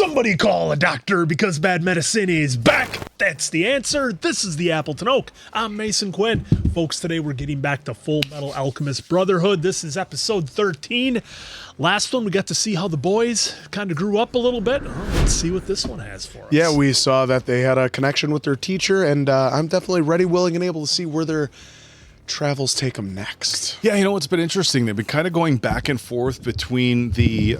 Somebody call a doctor because bad medicine is back. That's the answer. This is the Appleton Oak. I'm Mason Quinn. Folks, today we're getting back to Fullmetal Alchemist Brotherhood. This is episode 13. Last one, we got to see how the boys kind of grew up a little bit. Let's see what this one has for us. Yeah, we saw that they had a connection with their teacher, and I'm definitely ready, willing, and able to see where their travels take them next. Yeah, you know what's been interesting? They've been kind of going back and forth between the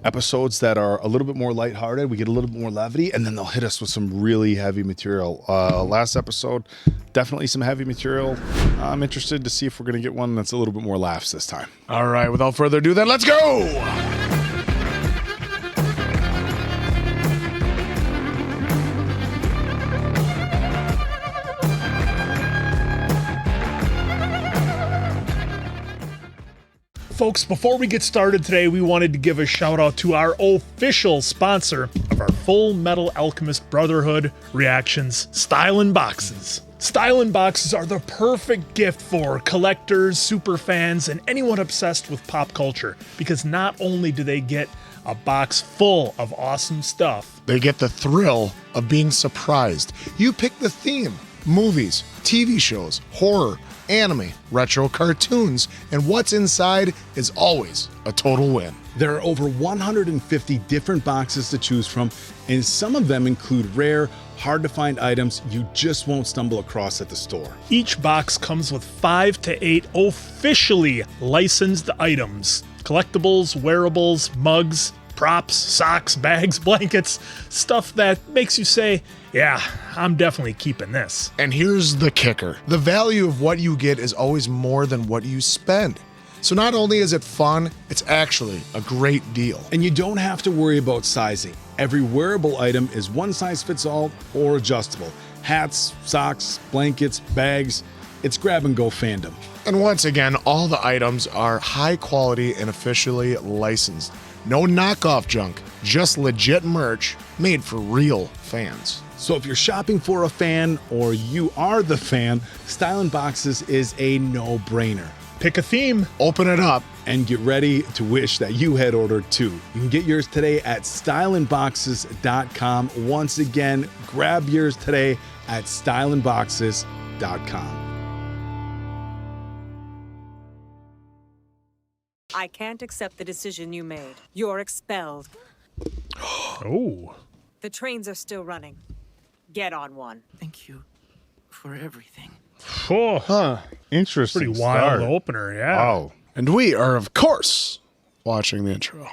episodes that are a little bit more lighthearted. We get a little bit more levity, and then they'll hit us with some really heavy material. Last episode, definitely some heavy material. I'm interested to see if we're going to get one that's a little bit more laughs this time. All right, without further ado, then let's go! Folks, before we get started today, we wanted to give a shout out to our official sponsor of our Fullmetal Alchemist Brotherhood reactions, Stylin' Boxes. Stylin' Boxes are the perfect gift for collectors, super fans, and anyone obsessed with pop culture, because not only do they get a box full of awesome stuff, They get the thrill of being surprised. You pick the theme: movies, TV shows, horror, anime, retro cartoons, and what's inside is always a total win. There are over 150 different boxes to choose from, and some of them include rare, hard-to-find items you just won't stumble across at the store. each box comes with 5 to 8 officially licensed items. Collectibles, wearables, mugs, props, socks, bags, blankets, stuff that makes you say, yeah, I'm definitely keeping this. And here's the kicker. The value of what you get is always more than what you spend. So not only is it fun, it's actually a great deal. And you don't have to worry about sizing. Every wearable item is one size fits all or adjustable. Hats, socks, blankets, bags. It's grab and go fandom. And once again, all the items are high quality and officially licensed. No knockoff junk, just legit merch made for real fans. So if you're shopping for a fan or you are the fan, Stylin' Boxes is a no-brainer. Pick a theme. Open it up. And get ready to wish that you had ordered too. You can get yours today at stylinboxes.com. Once again, grab yours today at stylinboxes.com. I can't accept the decision you made. You're expelled. Oh. The trains are still running. Get on one. Thank you for everything. Oh, Huh. Interesting. pretty wild start. opener, yeah. Wow. And we are, of course, watching the intro.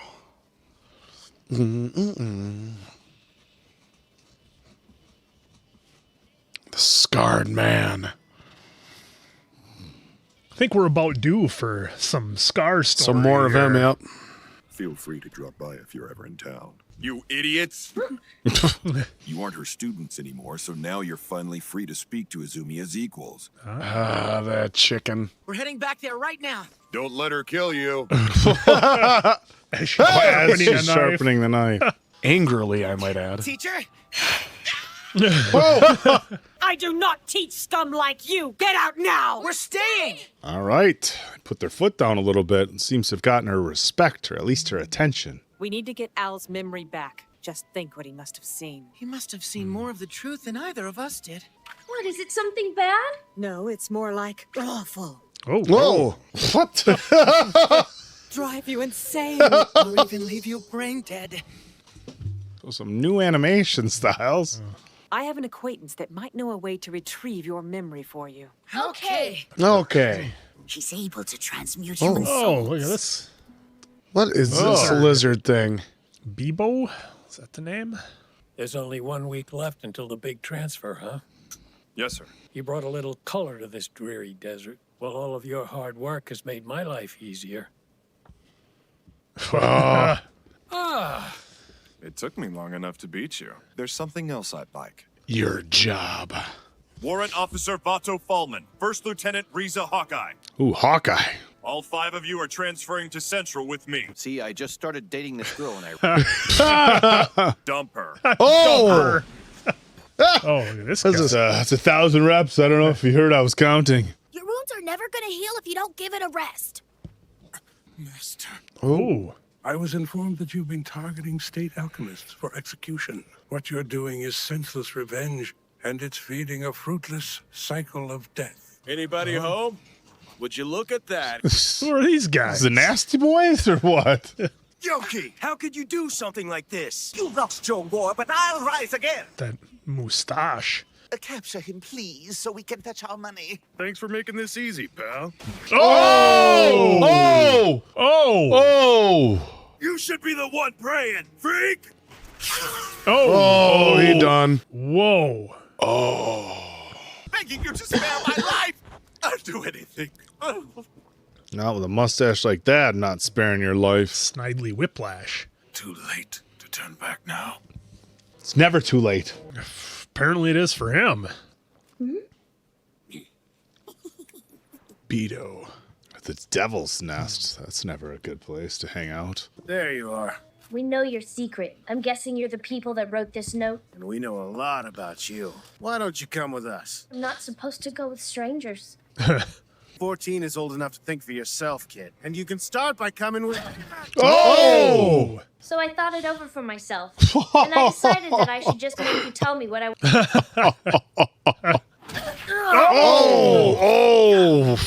The scarred man. I think we're about due for some Scar story. Some more of him, here. yep. Feel free to drop by if you're ever in town. You idiots! You aren't her students anymore, so now you're finally free to speak to Izumi as equals. Ah, that chicken. We're heading back there right now. Don't let her kill you. As she's sharpening a She's knife. sharpening the knife. Angrily, I might add. Teacher? I do not teach scum like you. Get out now. We're staying! All right. Put their foot down a little bit and seems to have gotten her respect, or at least her attention. We need to get Al's memory back. Just think what he must have seen. He must have seen more of the truth than either of us did. What, is it something bad? No, it's more like awful. Oh, Whoa! What? Drive you insane. Or even leave you brain dead. So some new animation styles. I have an acquaintance that might know a way to retrieve your memory for you. Okay. Okay. She's able to transmute Oh. human Oh, souls. look at this. What is this lizard thing? Bebo? Is that the name? There's only 1 week left until the big transfer, huh? Yes, sir. You brought a little color to this dreary desert. Well, all of your hard work has made my life easier. It took me long enough to beat you. There's something else I'd like. Your job. Warrant Officer Vato Fallman, First Lieutenant Riza Hawkeye. Ooh, Hawkeye. All 5 of you are transferring to Central with me. See, I just started dating this girl and I... Dump her. Oh! Oh, look at this guy. That's 1,000 reps. I don't know if you heard I was counting. Your wounds are never gonna heal if you don't give it a rest. Master. Oh. I was informed that you've been targeting state alchemists for execution. What you're doing is senseless revenge, and it's feeding a fruitless cycle of death. Anybody home? Would you look at that? Who are these guys? The Nasty Boys or what? Yoki, how could you do something like this? You lost your war, but I'll rise again. That mustache. Capture him, please, so we can fetch our money. Thanks for making this easy, pal. Oh! Oh! Oh! Oh! You should be the one praying, freak! Oh, he done. Whoa. Begging you to spare my life! I'll do anything. Not with a mustache like that, not sparing your life. Snidely whiplash. Too late to turn back now. It's never too late. Apparently it is for him. Beto. The Devil's Nest. That's never a good place to hang out. There you are. We know your secret. I'm guessing you're the people that wrote this note. And we know a lot about you. Why don't you come with us? I'm not supposed to go with strangers. 14 is old enough to think for yourself, kid. And you can start by coming with... Oh! So I thought it over for myself. And I decided that I should just make you tell me what I... Oh!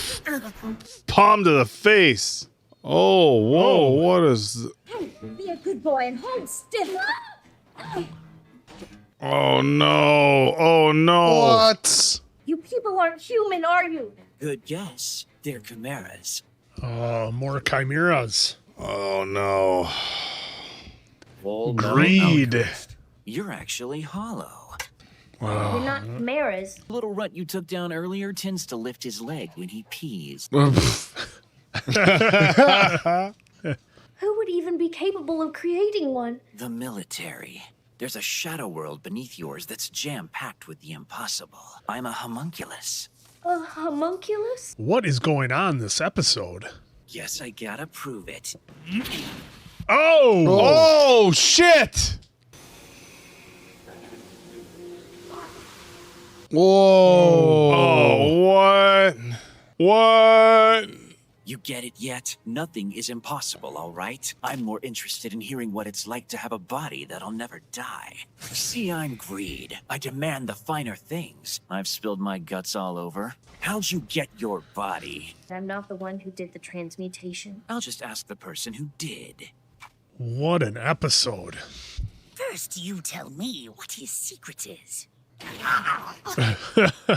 Palm to the face. Oh, whoa, what is... Be a good boy and hold stiff. Oh, no. Oh, no. What? You people aren't human, are you? Good guess. They're chimeras. More chimeras. Oh, no. Fullmetal Greed. Alchemist. You're actually hollow. You're not chimeras. The little runt you took down earlier tends to lift his leg when he pees. Who would even be capable of creating one? The military. There's a shadow world beneath yours that's jam-packed with the impossible. I'm a homunculus. A homunculus? What is going on this episode? Guess I gotta prove it. Oh! Oh, shit! Whoa! Oh, what? What? You get it yet? Nothing is impossible, all right? I'm more interested in hearing what it's like to have a body that'll never die. See, I'm greed. I demand the finer things. I've spilled my guts all over. How'd you get your body? I'm not the one who did the transmutation. I'll just ask the person who did. What an episode. First, you tell me what his secret is. This guy's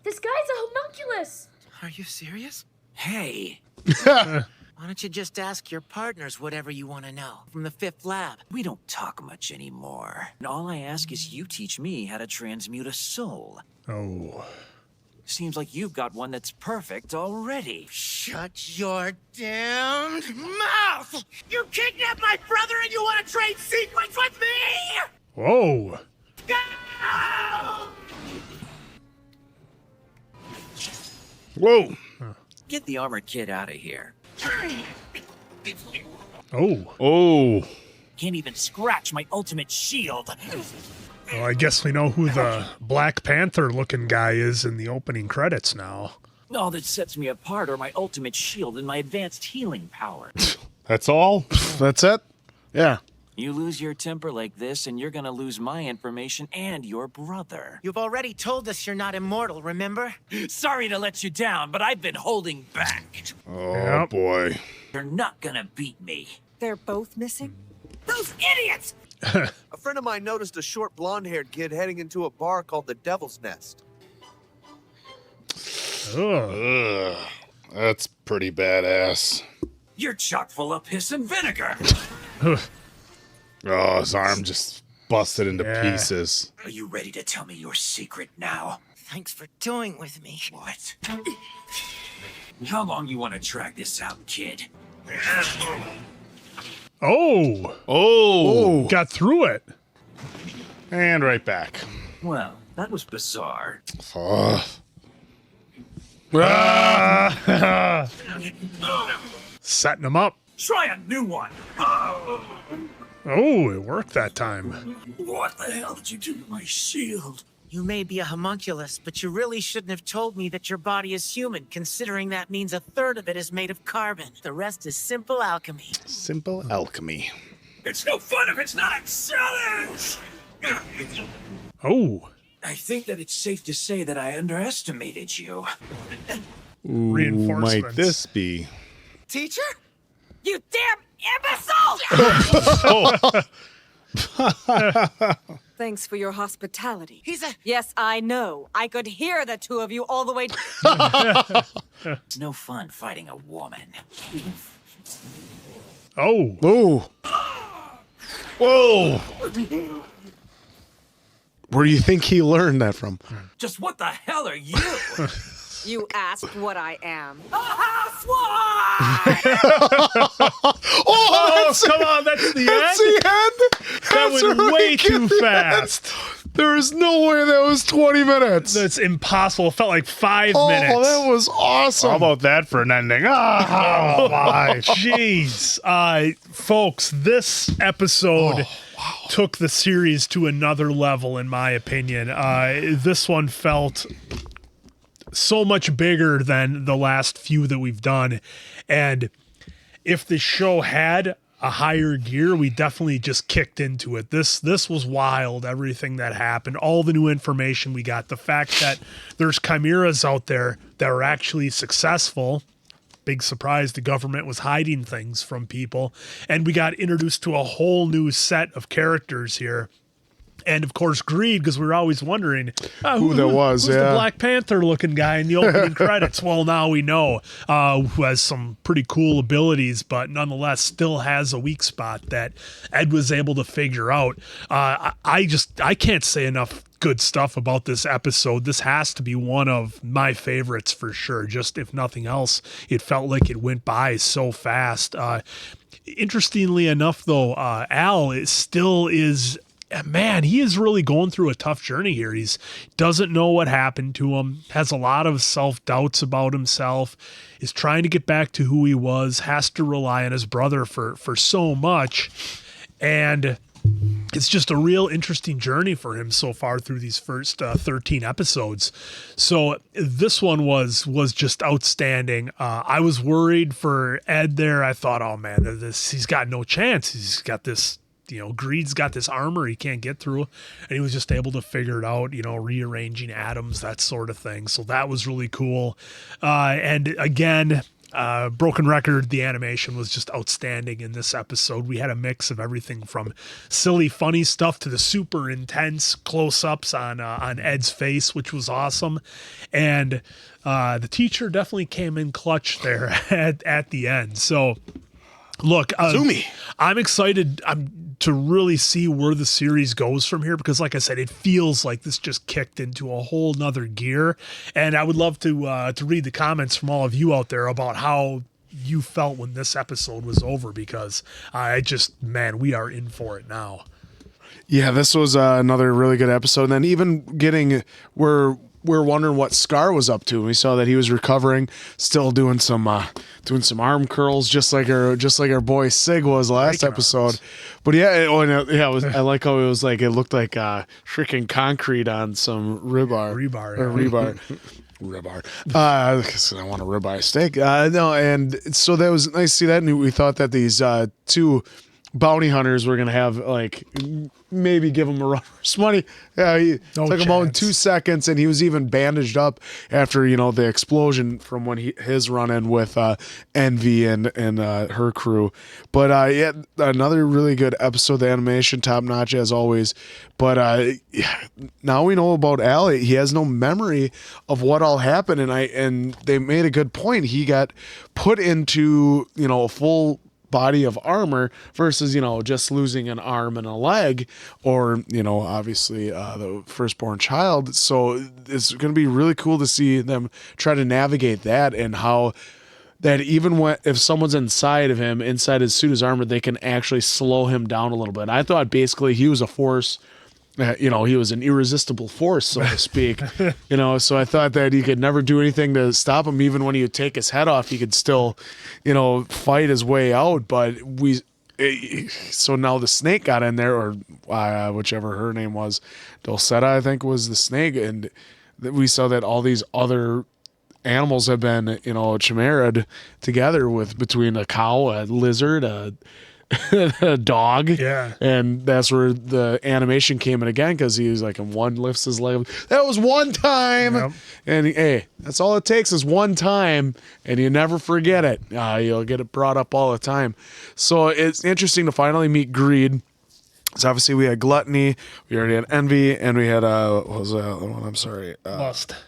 a homunculus! Are you serious? Hey, Why don't you just ask your partners whatever you want to know from the 5th lab? we don't talk much anymore. And all I ask is you teach me how to transmute a soul. Oh. Seems like you've got one that's perfect already. Shut your damned mouth! You kidnapped my brother and you want to trade secrets with me? Whoa. Go! Whoa! Get the armored kid out of here. Oh. Oh. Can't even scratch my ultimate shield. Well, I guess we know who the Black Panther looking guy is in the opening credits now. All that sets me apart are my ultimate shield and my advanced healing power. That's all? That's it? Yeah. You lose your temper like this, and you're gonna lose my information and your brother. You've already told us you're not immortal, remember? Sorry to let you down, but I've been holding back. Oh, Yep. boy. You're not gonna beat me. They're both missing? Those idiots! A friend of mine noticed a short blonde-haired kid heading into a bar called the Devil's Nest. Ugh. Ugh. That's pretty badass. You're chock full of piss and vinegar. Oh, his arm just busted into Yeah. pieces. Are you ready to tell me your secret now? Thanks for toying with me. What? How long you want to drag this out, kid? Oh. Oh. Got through it. And right back. Well, that was bizarre. Ugh. Setting him up. Try a new one. Oh, it worked that time. What the hell did you do to my shield? You may be a homunculus, but you really shouldn't have told me that your body is human, considering that means a third of it is made of carbon. The rest is simple alchemy. Simple alchemy. It's no fun if it's not a challenge! Oh. I think that it's safe to say that I underestimated you. Ooh, Reinforcements. might this be? Teacher? You damn imbecile! Thanks for your hospitality. Yes, I know. I could hear the two of you all the way. It's no fun fighting a woman. Oh. Ooh. Whoa. Where do you think he learned that from? Just what the hell are you? You asked what I am. Oh, come on, that's the That's end? the end? That That's went right, way too get the fast. end. There is no way that was 20 minutes. That's impossible. It felt like 5 Oh, minutes. that was awesome. How about that for an ending? Oh, my. Jeez. Folks, this episode took the series to another level, in my opinion. This one felt so much bigger than the last few that we've done. And if the show had a higher gear, we definitely just kicked into it. This was wild, everything that happened, all the new information we got, the fact that there's chimeras out there that are actually successful. Big surprise, the government was hiding things from people. And we got introduced to a whole new set of characters here. And of course, Greed, because we were always wondering Who that was, who's yeah. the Black Panther looking guy in the opening credits. Well, now we know who has some pretty cool abilities, but nonetheless still has a weak spot that Ed was able to figure out. I can't say enough good stuff about this episode. This has to be one of my favorites for sure. Just if nothing else, it felt like it went by so fast. Interestingly enough, though, Al still is. Man, he is really going through a tough journey here. He doesn't know what happened to him, has a lot of self-doubts about himself, is trying to get back to who he was, has to rely on his brother for so much. And it's just a real interesting journey for him so far through these first 13 episodes. So this one was just outstanding. I was worried for Ed there. I thought, oh man, he's got no chance. He's got this, Greed's got this armor he can't get through, and he was just able to figure it out, rearranging atoms, that sort of thing. So that was really cool. And again, broken record, the animation was just outstanding in this episode. We had a mix of everything from silly, funny stuff to the super intense close-ups on Ed's face, which was awesome. And the teacher definitely came in clutch there at the end. So look, I'm excited to really see where the series goes from here, because like I said, it feels like this just kicked into a whole nother gear. And I would love to read the comments from all of you out there about how you felt when this episode was over, because we are in for it now. Yeah, this was another really good episode. And then even we're wondering what Scar was up to. We saw that he was recovering, still doing some arm curls, just like our boy Sig was last episode. But I like how it was like, it looked like freaking concrete on some rebar. Because I want a ribeye steak. And so that was nice to see that. And we thought that these two bounty hunters were gonna have maybe give him a run for his money. Yeah, he took him out in 2 seconds, and he was even bandaged up after the explosion from when his run-in with Envy and her crew. But another really good episode. The animation top notch as always. But now we know about Al. He has no memory of what all happened, and they made a good point. He got put into a full body of armor versus just losing an arm and a leg, or obviously the firstborn child. So it's going to be really cool to see them try to navigate that, and how that even if someone's inside of him, inside his suit, his armor, they can actually slow him down a little bit. I thought basically he was a force. He was an irresistible force, so to speak. So I thought that he could never do anything to stop him. Even when he would take his head off, he could still, fight his way out. But so now the snake got in there, or whichever her name was, Dulcetta, I think was the snake, and we saw that all these other animals have been, chimeraed together between a cow, a lizard, a dog. Yeah. And that's where the animation came in again, because he was like, and one lifts his leg. That was one time. Yep. And hey, that's all it takes is one time, and you never forget it. You'll get it brought up all the time. So it's interesting to finally meet Greed. So obviously we had Gluttony, we already had Envy, and we had what was the other one? I'm sorry,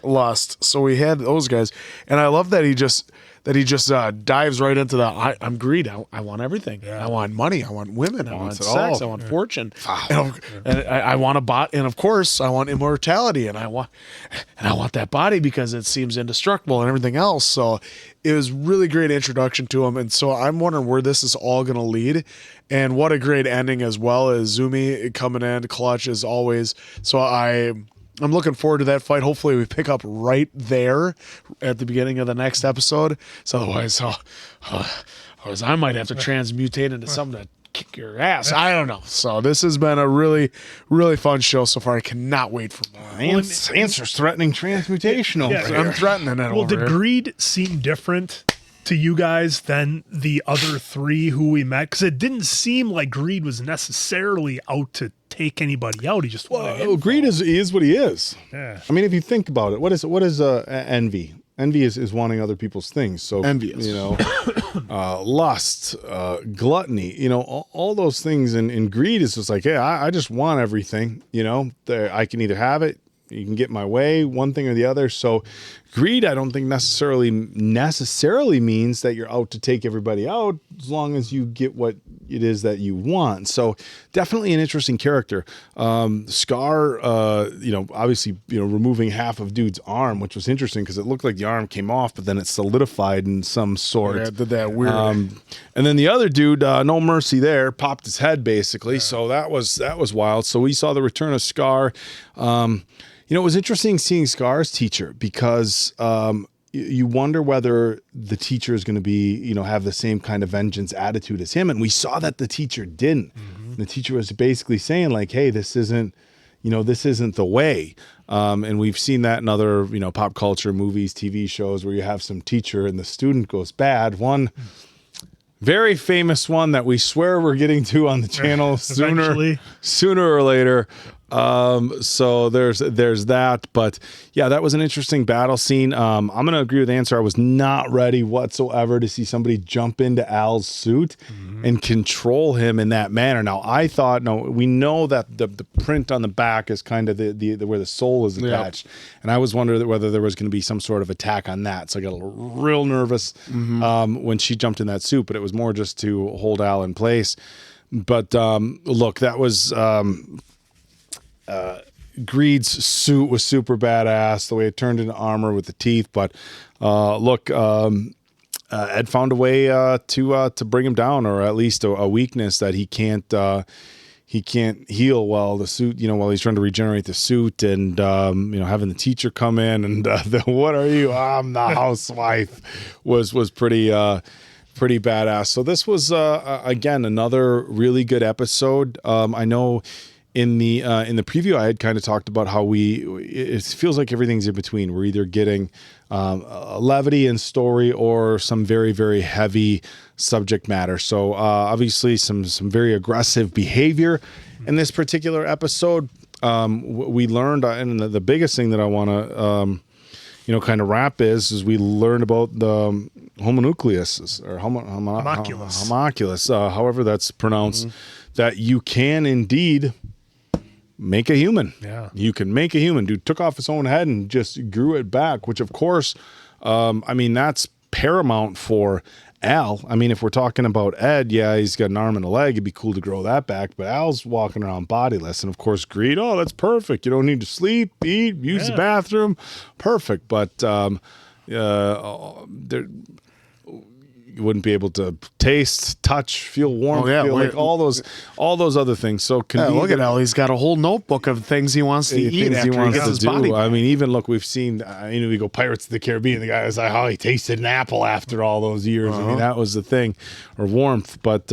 Lust. So we had those guys, and I love that he just dives right into the I'm greed. I want everything. Yeah. I want money. I want women. I want sex. I want fortune. And I want a bot. And of course, I want immortality. And I want that body because it seems indestructible and everything else. So it was really great introduction to him. And so I'm wondering where this is all going to lead. And what a great ending as well as Zumi coming in clutch as always. So I'm looking forward to that fight. Hopefully we pick up right there at the beginning of the next episode. So otherwise, I might have to transmutate into something to kick your ass. I don't know. So this has been a really, really fun show so far. I cannot wait for more. Answer's threatening transmutation over here. I'm threatening it. Well, did Greed seem different to you guys than the other three who we met? Because it didn't seem like Greed was necessarily out to take anybody out. He just wanted Greed is what he is. Yeah. I mean, if you think about it, what is envy? Envy is wanting other people's things. So envious, lust, gluttony, all those things. And greed is just like, hey, I just want everything. I can either have it, you can get my way, one thing or the other. So greed, I don't think necessarily means that you're out to take everybody out, as long as you get what it is that you want. So definitely an interesting character. Scar, obviously, removing half of dude's arm, which was interesting because it looked like the arm came off, but then it solidified in some sort. Yeah, did that weird. And then the other dude, no mercy there, popped his head basically. Yeah. So that was wild. So we saw the return of Scar. It was interesting seeing Scar's teacher because you wonder whether the teacher is going to be, have the same kind of vengeance attitude as him. And we saw that the teacher didn't. Mm-hmm. The teacher was basically saying like, hey, this isn't the way. And we've seen that in other, pop culture movies, TV shows where you have some teacher and the student goes bad. One very famous one that we swear we're getting to on the channel sooner or later. So there's that, but yeah, that was an interesting battle scene. I'm going to agree with Answer. I was not ready whatsoever to see somebody jump into Al's suit and control him in that manner. Now I thought, we know that the print on the back is kind of the where the soul is attached. Yep. And I was wondering whether there was going to be some sort of attack on that. So I got real nervous, when she jumped in that suit, but it was more just to hold Al in place. But, look, that was, Greed's suit was super badass, the way it turned into armor with the teeth. But Ed found a way to bring him down, or at least a weakness that he can't heal while the suit, while he's trying to regenerate the suit, and having the teacher come in and what are you? I'm the housewife was pretty badass. So this was again another really good episode. I know. In the preview, I had kind of talked about how it feels like everything's in between. We're either getting a levity in story or some very, very heavy subject matter. So obviously some very aggressive behavior in this particular episode. We learned, and the biggest thing that I want to kind of wrap is we learned about the homunculus or homunculus, however that's pronounced, that you can indeed make a human. Yeah. You can make a human. Dude took off his own head and just grew it back, which of course, that's paramount for Al. I mean, if we're talking about Ed, yeah, he's got an arm and a leg. It'd be cool to grow that back, but Al's walking around bodiless. And of course, Greed, that's perfect. You don't need to sleep, eat, use the bathroom. Perfect. But You wouldn't be able to taste, touch, feel warm, feel like all those other things. So look at Al. He's got a whole notebook of things he wants to eat after he gets his body back. I mean, even look, we've seen, we go Pirates of the Caribbean. The guy was like, oh, he tasted an apple after all those years. I mean, that was the thing, or warmth. But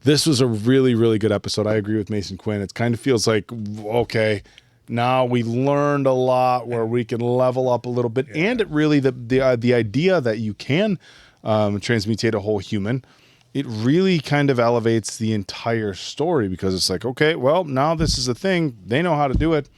this was a really, really good episode. I agree with Mason Quinn. It kind of feels like, okay, now we learned a lot where we can level up a little bit. And it really, the idea that you can transmutate a whole human, it really kind of elevates the entire story, because it's like, okay, well, now this is a thing. They know how to do it.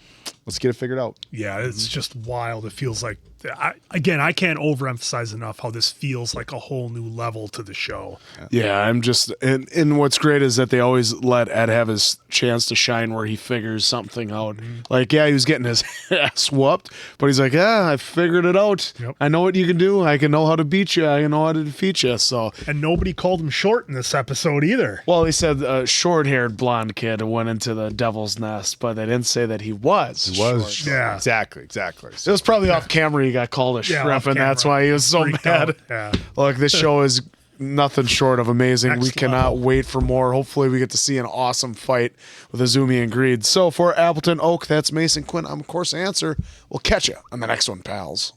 Let's get it figured out. Yeah, it's just wild. It feels like, I can't overemphasize enough how this feels like a whole new level to the show. Yeah, I'm just, and what's great is that they always let Ed have his chance to shine where he figures something out. Like, yeah, he was getting his ass whooped, but he's like, yeah, I figured it out. Yep. I know what you can do. I can know how to beat you. I can know how to defeat you. So, and nobody called him short in this episode either. Well, he said a short-haired blonde kid went into the devil's nest, but they didn't say that he was. Short. Yeah, exactly. It was probably off camera. He got called a shrimp, and that's why he was so mad. Yeah. Look, this show is nothing short of amazing. We cannot wait for more. Hopefully, we get to see an awesome fight with Azumi and Greed. So for Appleton Oak, that's Mason Quinn. I'm of course Answer. We'll catch you on the next one, pals.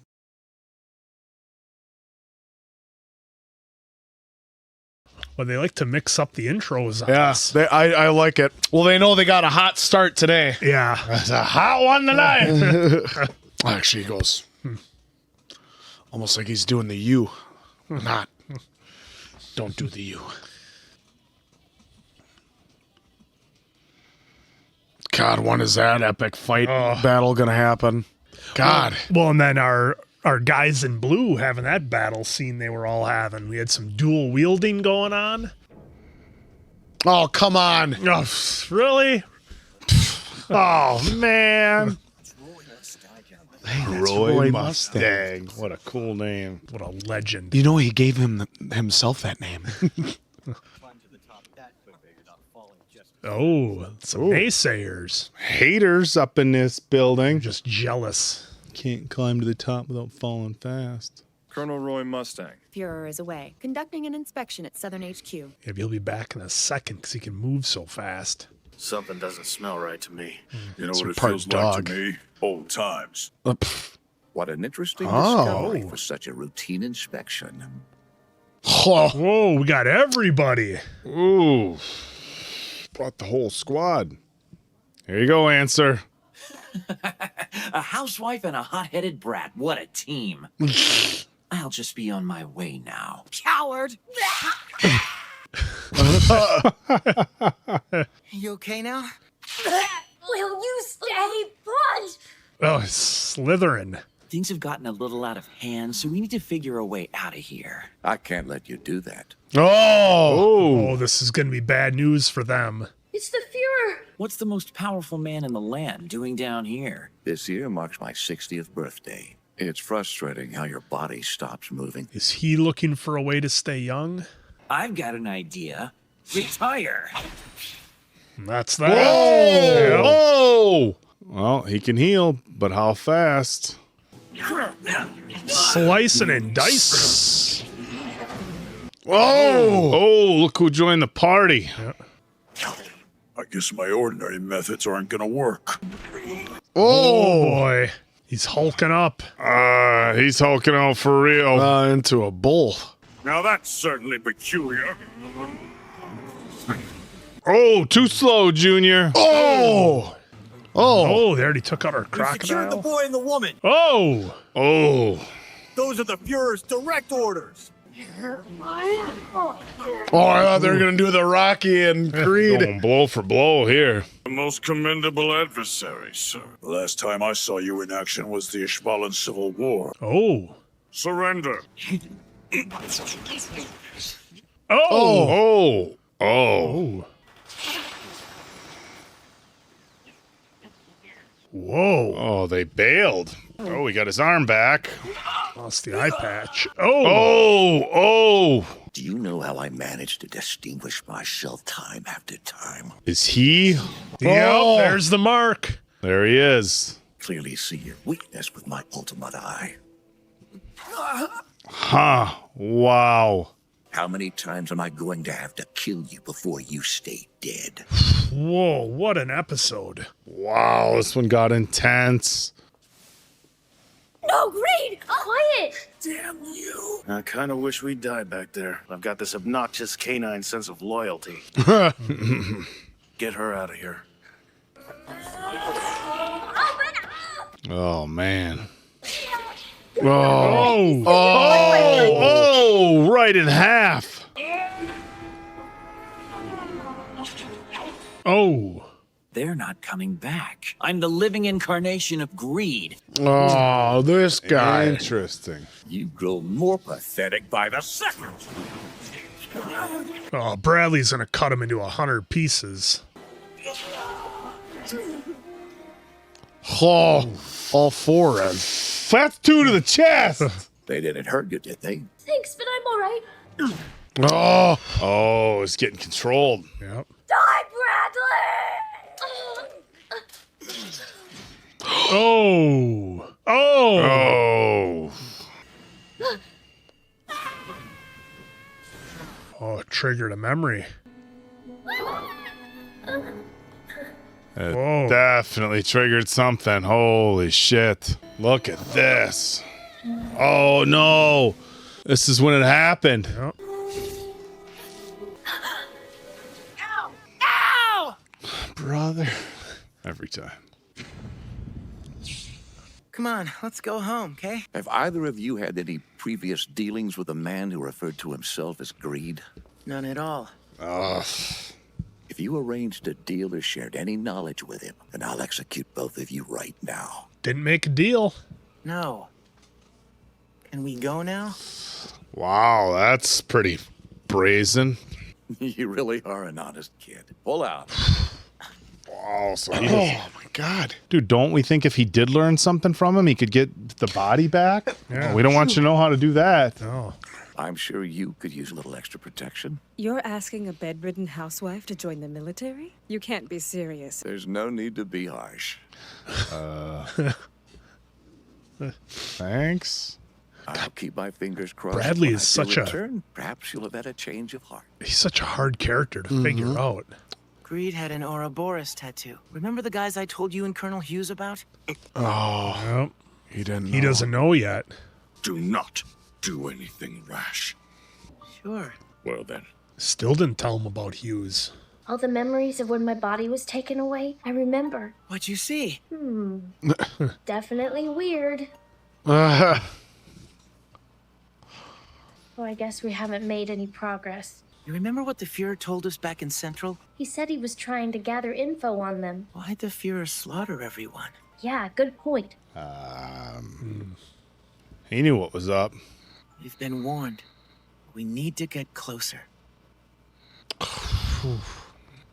Well, they like to mix up the intros on Yeah, us. I like it. Well, they know they got a hot start today. Yeah. It's a hot one tonight. Actually, he goes almost like he's doing the U. Not. Don't do the U. God, when is that epic fight battle going to happen? God. Well, and then our guys in blue having that battle scene they were all having. We had some dual wielding going on. Oh, come on. Oh, really? Oh, man. Roy Mustang. What a cool name. What a legend. You know, he gave himself that name. Oh, some naysayers. Haters up in this building. Just jealous. Can't climb to the top without falling fast. Colonel Roy Mustang. Führer is away, conducting an inspection at Southern HQ. Yeah, he'll be back in a second because he can move so fast. Something doesn't smell right to me. You know It's what a it part feels dog. like to me? Old times. What an interesting Oh. discovery for such a routine inspection. Whoa, we got everybody. Ooh. Brought the whole squad. Here you go, Answer. A housewife and a hot-headed brat. What a team. I'll just be on my way now. Coward! You okay now? Will you stay put? Oh, Slytherin. Things have gotten a little out of hand, so we need to figure a way out of here. I can't let you do that. Oh, this is going to be bad news for them. It's the Führer. What's the most powerful man in the land doing down here? This year marks my 60th birthday. It's frustrating how your body stops moving. Is he looking for a way to stay young? I've got an idea. Retire. That's that. Whoa! Whoa! Well, he can heal, but how fast? Slicing and dicing. Whoa! Oh, look who joined the party. Yeah. I guess my ordinary methods aren't gonna work. Oh boy. He's hulking up. He's hulking out for real. Into a bull. Now that's certainly peculiar. Oh, too slow, Junior. Oh! Oh, they already took out our Secured the crocodile. boy and the woman. Oh! Oh. Those are the Führer's direct orders. Oh, I thought they were going to do the Rocky and Creed. Going blow for blow here. The most commendable adversary, sir. The last time I saw you in action was the Ishbalan Civil War. Oh. Surrender. Oh. Oh. Whoa. Oh, they bailed. Oh, he got his arm back. Lost the eye patch. Oh. Oh. Do you know how I managed to distinguish myself time after time? Is he? Yep, there's the mark. There he is. Clearly see your weakness with my ultimate eye. Huh. Wow. How many times am I going to have to kill you before you stay dead? Whoa, what an episode. Wow, this one got intense. No, Greed! Quiet! Damn you. I kind of wish we'd die back there. I've got this obnoxious canine sense of loyalty. Get her out of here. Oh, man. Oh. Oh, right in half. Oh. They're not coming back. I'm the living incarnation of greed. Oh, this guy. Interesting. You grow more pathetic by the second. Oh, Bradley's gonna cut him into 100 pieces. Oh, all four of them. That's 2 to the chest. They didn't hurt you, did they? Thanks, but I'm all right. Oh, it's getting controlled. Yep. Die, Bradley! Oh. Oh. Oh, it triggered a memory. It definitely triggered something. Holy shit. Look at this. Oh, no. This is when it happened. Yep. Ow! Ow! Brother. Every time. Come on, let's go home, okay? Have either of you had any previous dealings with a man who referred to himself as Greed? None at all. Ugh. If you arranged a deal or shared any knowledge with him, then I'll execute both of you right now. Didn't make a deal. No. Can we go now? Wow, that's pretty brazen. You really are an honest kid. Pull out. Wow, so he my God. Dude, don't we think if he did learn something from him, he could get the body back? Yeah. We don't want you to know how to do that. No. I'm sure you could use a little extra protection. You're asking a bedridden housewife to join the military? You can't be serious. There's no need to be harsh. Thanks. I'll keep my fingers crossed. Bradley when is I do such a- return. Perhaps you'll have had a change of heart. He's such a hard character to figure out. Greed had an Ouroboros tattoo. Remember the guys I told you and Colonel Hughes about? Oh, Yep. he didn't know. He doesn't know yet. Do not do anything rash. Sure. Well then. Still didn't tell him about Hughes. All the memories of when my body was taken away, I remember. What'd you see? Definitely weird. Uh, Oh, I guess we haven't made any progress. You remember what the Fuhrer told us back in Central? He said he was trying to gather info on them. Why'd the Fuhrer slaughter everyone? Yeah, good point. he knew what was up. We've been warned. We need to get closer.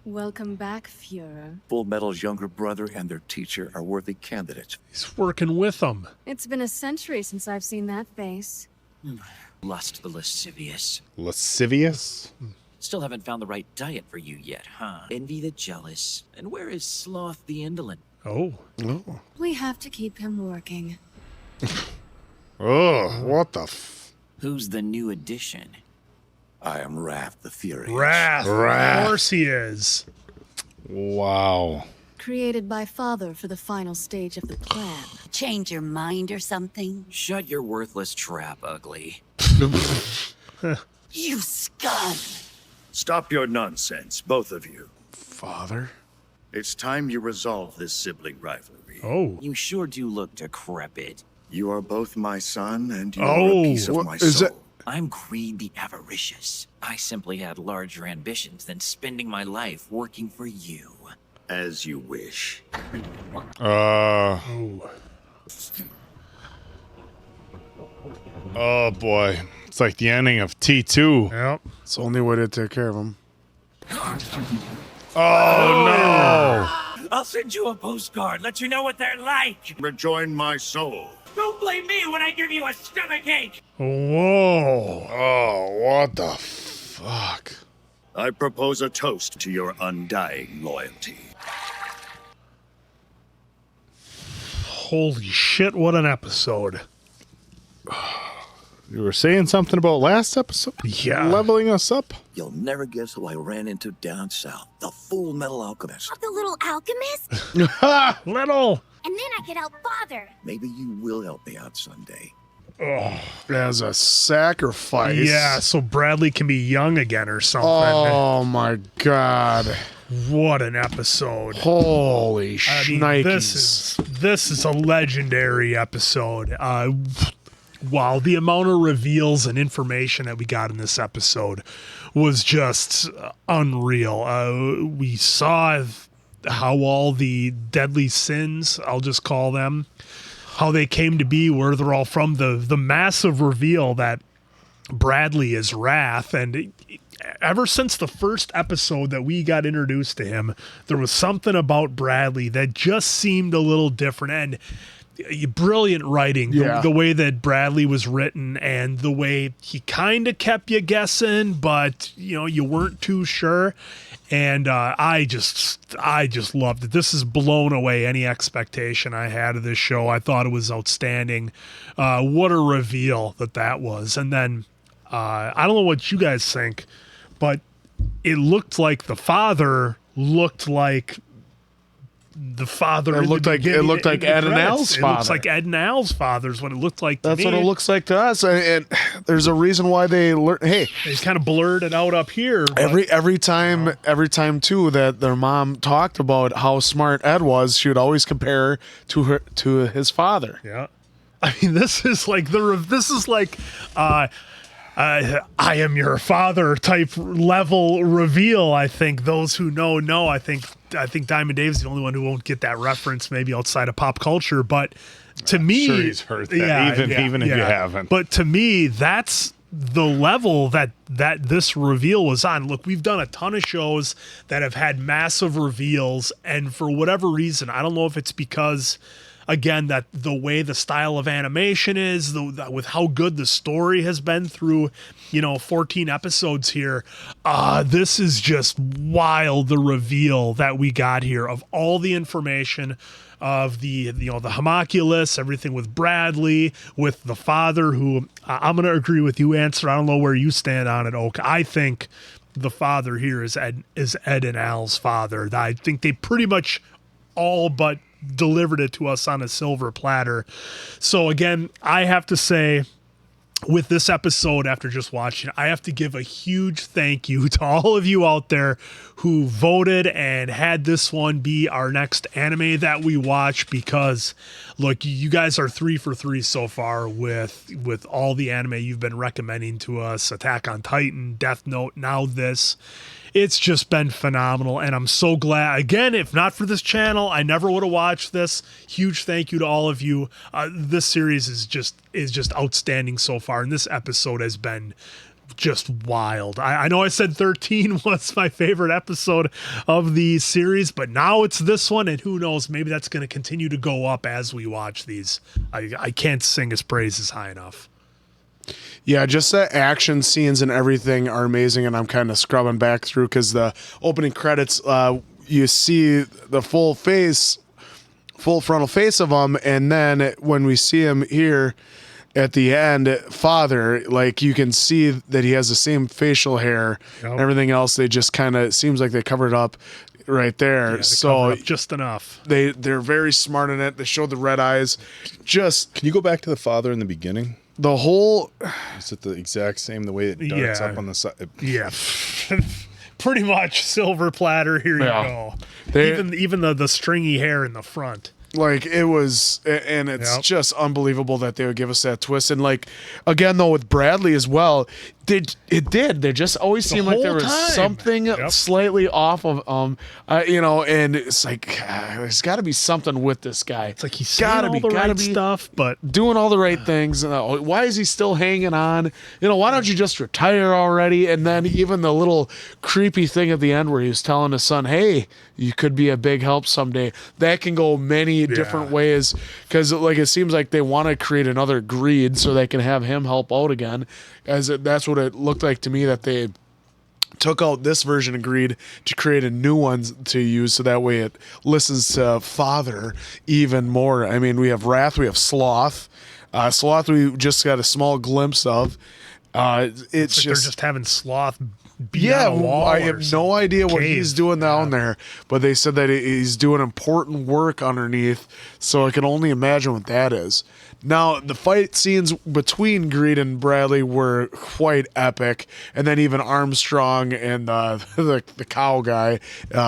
Welcome back, Fuhrer. Fullmetal's younger brother and their teacher are worthy candidates. He's working with them. It's been a century since I've seen that face. Lust the lascivious. Lascivious? Still haven't found the right diet for you yet, huh? Envy the jealous. And where is Sloth the indolent? Oh. We have to keep him working. Oh, what the Who's the new addition? I am Wrath the Furious. Wrath. Of course he is. Wow. Created by Father for the final stage of the plan. Change your mind or something? Shut your worthless trap, ugly. You scum! Stop your nonsense, both of you. Father? It's time you resolve this sibling rivalry. Oh. You sure do look decrepit. You are both my son, and you are a piece of my soul. I'm Greed the Avaricious. I simply had larger ambitions than spending my life working for you. As you wish. Oh boy. It's like the ending of T2. Yep. It's the only way to take care of him. Oh no! I'll send you a postcard, let you know what they're like. Rejoin my soul. Don't blame me when I give you a stomachache. Whoa. Oh, what the fuck? I propose a toast to your undying loyalty. Holy shit, what an episode. You were saying something about last episode? Yeah. Leveling us up? You'll never guess who I ran into down south. The Fullmetal Alchemist. The little alchemist? Little. And then I could help Father. Maybe you will help me out someday. Oh, as a sacrifice. Yeah, so Bradley can be young again or something. Oh my God. What an episode. Holy shnikes. This is a legendary episode. Wow, the amount of reveals and information that we got in this episode was just unreal. We saw how all the deadly sins, I'll just call them, how they came to be, where they're all from, the massive reveal that Bradley is Wrath. And ever since the first episode that we got introduced to him, there was something about Bradley that just seemed a little different. And brilliant writing, the way that Bradley was written and the way he kind of kept you guessing, but you weren't too sure. And I just loved it. This has blown away any expectation I had of this show. I thought it was outstanding. What a reveal that was. And then I don't know what you guys think, but it looked like the father looked like the father. It looked like Ed and Al's father. It looks like Ed and Al's father is what it looked like to That's me. what it looks like to us. And there's a reason why they learn. Hey, they kind of blurred it out up here. But, every time too that their mom talked about how smart Ed was, she would always compare to his father. Yeah, I mean this is like I am your father type level reveal. I think those who know. I think Diamond Dave's the only one who won't get that reference, maybe outside of pop culture. But to me, sure he's heard that, even if you haven't. But to me, that's the level that this reveal was on. Look, we've done a ton of shows that have had massive reveals, and for whatever reason, I don't know if it's because, again, that the way the style of animation is, with how good the story has been through, 14 episodes here, this is just wild, the reveal that we got here of all the information of the homunculus, everything with Bradley, with the father, who I'm going to agree with you, Answer. I don't know where you stand on it, Oak. I think the father here is Ed and Al's father. I think they pretty much all but delivered it to us on a silver platter. So again, I have to say, with this episode, after just watching it, I have to give a huge thank you to all of you out there who voted and had this one be our next anime that we watch, because look, you guys are 3 for 3 so far with all the anime you've been recommending to us. Attack on Titan, Death Note, now this. It's just been phenomenal, and I'm so glad. Again, if not for this channel, I never would have watched this. Huge thank you to all of you. This series is just outstanding so far, and this episode has been just wild. I know I said 13 was my favorite episode of the series, but now it's this one, and who knows, maybe that's going to continue to go up as we watch these. I can't sing his praises high enough. Yeah, just the action scenes and everything are amazing, and I'm kind of scrubbing back through because the opening credits, you see the full frontal face of him, and then when we see him here at the end, father, like you can see that he has the same facial hair and everything else. They just kind of seems like they covered up right there. Yeah, so just enough. They're very smart in it. They showed the red eyes. Just can you go back to the father in the beginning? The whole is it the exact same, the way it darts up on the side? Yeah. Pretty much silver platter. Here you go. Even the stringy hair in the front. Like it was, and it's just unbelievable that they would give us that twist. And like, again, though, with Bradley as well, There just always seemed like there was something slightly off of, and it's like, there's got to be something with this guy. It's like he's saying all the right stuff, but doing all the right things. And why is he still hanging on? Why don't you just retire already? And then even the little creepy thing at the end where he was telling his son, hey, you could be a big help someday. That can go many different ways, because like it seems like they want to create another Greed so they can have him help out again. That's what it looked like to me, that they took out this version of Greed to create a new one to use, so that way it listens to Father even more. I mean, we have Wrath, we have Sloth, Sloth, we just got a small glimpse of. It's like they're just having Sloth beat on a wall. I have no idea what he's doing down there, but they said that he's doing important work underneath, so I can only imagine what that is. Now, the fight scenes between Greed and Bradley were quite epic, and then even Armstrong and the cow guy,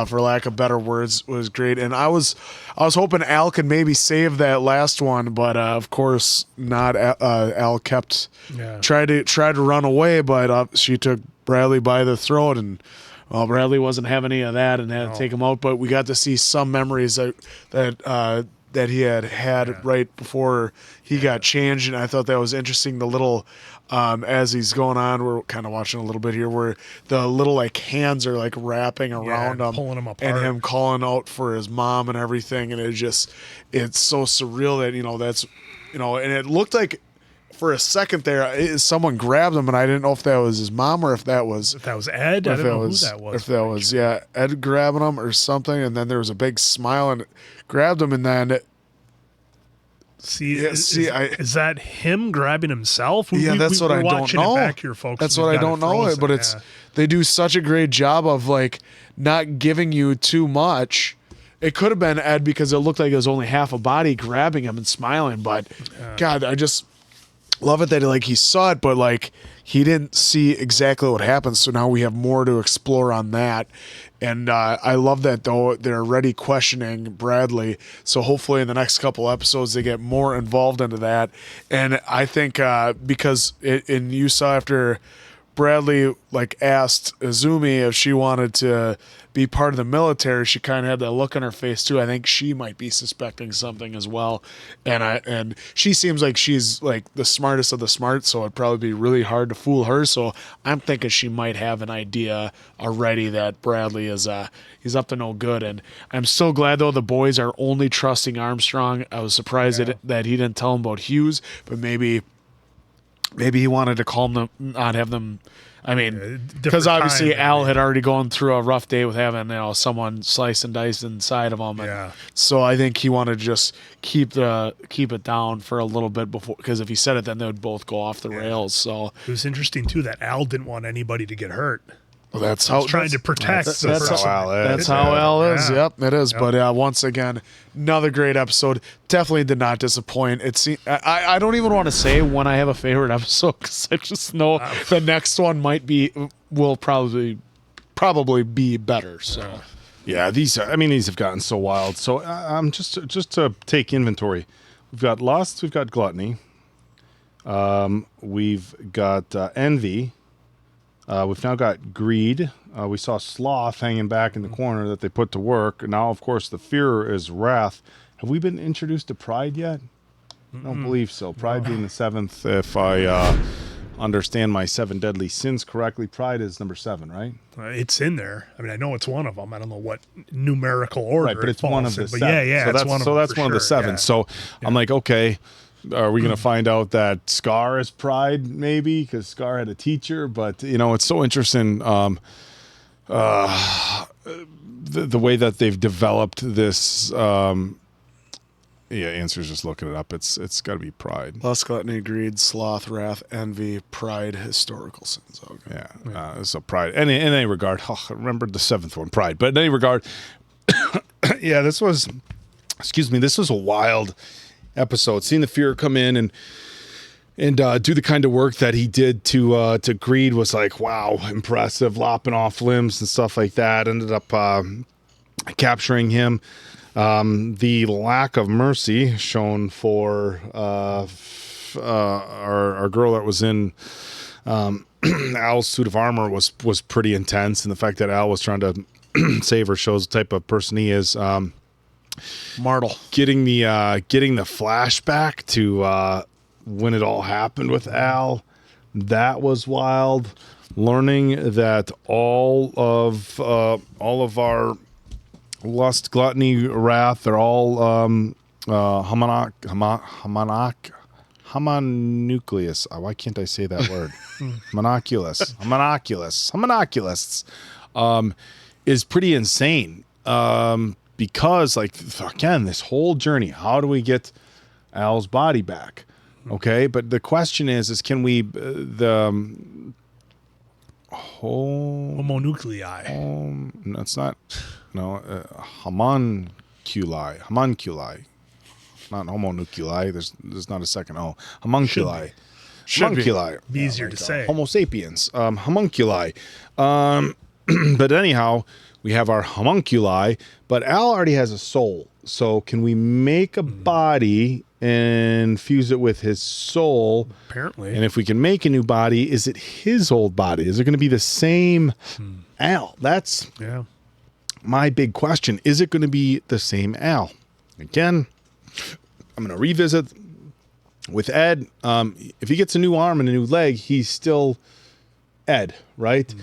for lack of better words, was great. And I was hoping Al could maybe save that last one, but of course not. Al tried to run away, but she took Bradley by the throat, and Bradley wasn't having any of that and had to take him out. But we got to see some memories that he had right before he got changed, and I thought that was interesting. The little as he's going on, we're kind of watching a little bit here where the little like hands are like wrapping around him, pulling him apart, and him calling out for his mom and everything, and it's so surreal that that's and it looked like for a second there someone grabbed him, and I didn't know if that was his mom or if that was Ed. I don't know who that was. If that was Ed grabbing him or something, and then there was a big smile and grabbed him, and then is that him grabbing himself? That's what I don't know. Back here, folks. That's what I don't know. But they do such a great job of like not giving you too much. It could have been Ed because it looked like it was only half a body grabbing him and smiling. But God, I just love it that he saw it, but like he didn't see exactly what happened. So now we have more to explore on that. And I love that, though, they're already questioning Bradley. So hopefully in the next couple episodes, they get more involved into that. And I think because you saw after Bradley asked Izumi if she wanted to be part of the military, she kind of had that look on her face too. I think she might be suspecting something as well, and she seems like she's like the smartest of the smart, so it'd probably be really hard to fool her. So I'm thinking she might have an idea already that Bradley is he's up to no good. And I'm so glad though the boys are only trusting Armstrong. I was surprised that he didn't tell them about Hughes, but maybe he wanted to calm them, not have them. I mean, because obviously Al had already gone through a rough day with having someone slice and dice inside of him. And so I think he wanted to just keep it down for a little bit before, because if he said it, then they would both go off the rails. So it was interesting too that Al didn't want anybody to get hurt. Well, that's how trying to protect. That's how Al is. That's how Al is. Yep, it is. Yep. But once again, another great episode. Definitely did not disappoint. I don't even want to say when I have a favorite episode because I just know the next one will probably be better. So yeah, these have gotten so wild. So just to take inventory, we've got Lust, we've got Gluttony, we've got Envy. We've now got Greed. We saw Sloth hanging back in the corner that they put to work. Now, of course, the fear is Wrath. Have we been introduced to Pride yet? I don't believe so. Pride being the 7th, if I understand my 7 deadly sins correctly. Pride is number 7, right? It's in there. I mean, I know it's one of them. I don't know what numerical order. Right, but it's one of the 7. Yeah, so it's one of them. So that's one of the 7. Yeah. So I'm like, okay. Are we going to find out that Scar is Pride, maybe? Because Scar had a teacher. But, it's so interesting the way that they've developed this. Answer's just looking it up. It's got to be Pride. Lust, Gluttony, Greed, Sloth, Wrath, Envy, Pride, Historical Sins. Okay. Yeah. So Pride. In any regard, I remembered the 7th one, Pride. But in any regard, this was a wild episode. Seeing the fear come in and do the kind of work that he did to Greed was like, wow, impressive. Lopping off limbs and stuff like that. Ended up capturing him. The lack of mercy shown for our girl that was in Al's suit of armor was pretty intense, and the fact that Al was trying to save her shows the type of person he is. Martel getting the flashback to when it all happened with Al, that was wild. Learning that all of our Lust, Gluttony, Wrath, they're all homonucleus. Why can't I say that word? Homunculus is pretty insane. Because, again, this whole journey, how do we get Al's body back? Okay, but the question is can we homonuclei? No, it's not. No, homunculi. Homunculi, not homonuclei. There's not a second O. Homunculi. Homunculi. Be easier to say. Homo sapiens. Homunculi. But anyhow, we have our homunculi, but Al already has a soul. So can we make a body and fuse it with his soul? Apparently. And if we can make a new body, is it his old body? Is it going to be the same Al? That's my big question. Is it going to be the same Al? Again, I'm going to revisit with Ed. If he gets a new arm and a new leg, he's still Ed, right?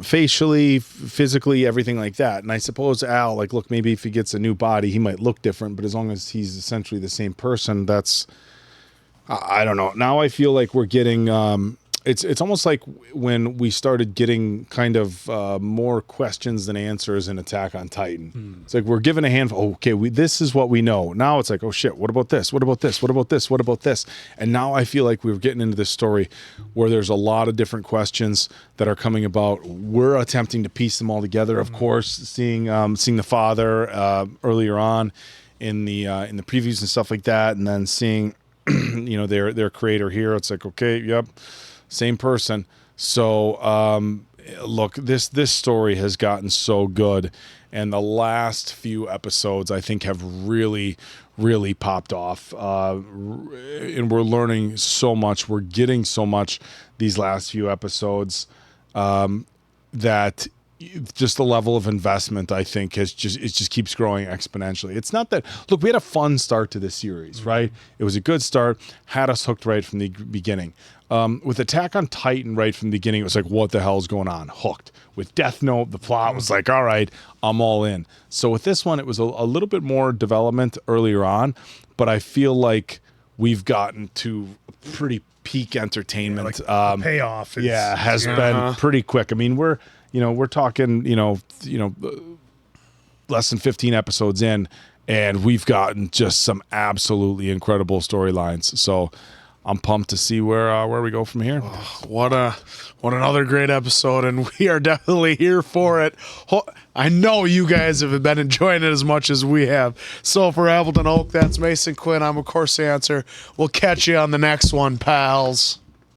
Facially, physically, everything like that. And I suppose Al, like, look, maybe if he gets a new body, he might look different, but as long as he's essentially the same person, that's, I don't know. Now I feel like we're getting, it's almost like when we started getting kind of more questions than answers in Attack on Titan. It's like we're given a handful. Okay, this is what we know. Now it's like, oh shit, what about this? What about this? What about this? What about this? And now I feel like we're getting into this story where there's a lot of different questions that are coming about. We're attempting to piece them all together. Of course, seeing the father earlier on in the previews and stuff like that, and then seeing their creator here. It's like, okay, yep. Same person. So, look, this story has gotten so good, and the last few episodes I think have really, really popped off. And we're learning so much. We're getting so much these last few episodes that just the level of investment, I think, it just keeps growing exponentially. It's not that, look, we had a fun start to this series, right? It was a good start, had us hooked right from the beginning. With Attack on Titan right from the beginning, it was like, what the hell is going on? Hooked. With Death Note, the plot was like, all right, I'm all in. So with this one, it was a little bit more development earlier on, but I feel like we've gotten to pretty peak entertainment. The payoff is, has been pretty quick. I mean, we're talking, less than 15 episodes in, and we've gotten just some absolutely incredible storylines. So I'm pumped to see where we go from here. What another great episode, and we are definitely here for it. I know you guys have been enjoying it as much as we have. So for Appleton Oak, that's Mason Quinn. I'm, of course, the answer. We'll catch you on the next one, pals.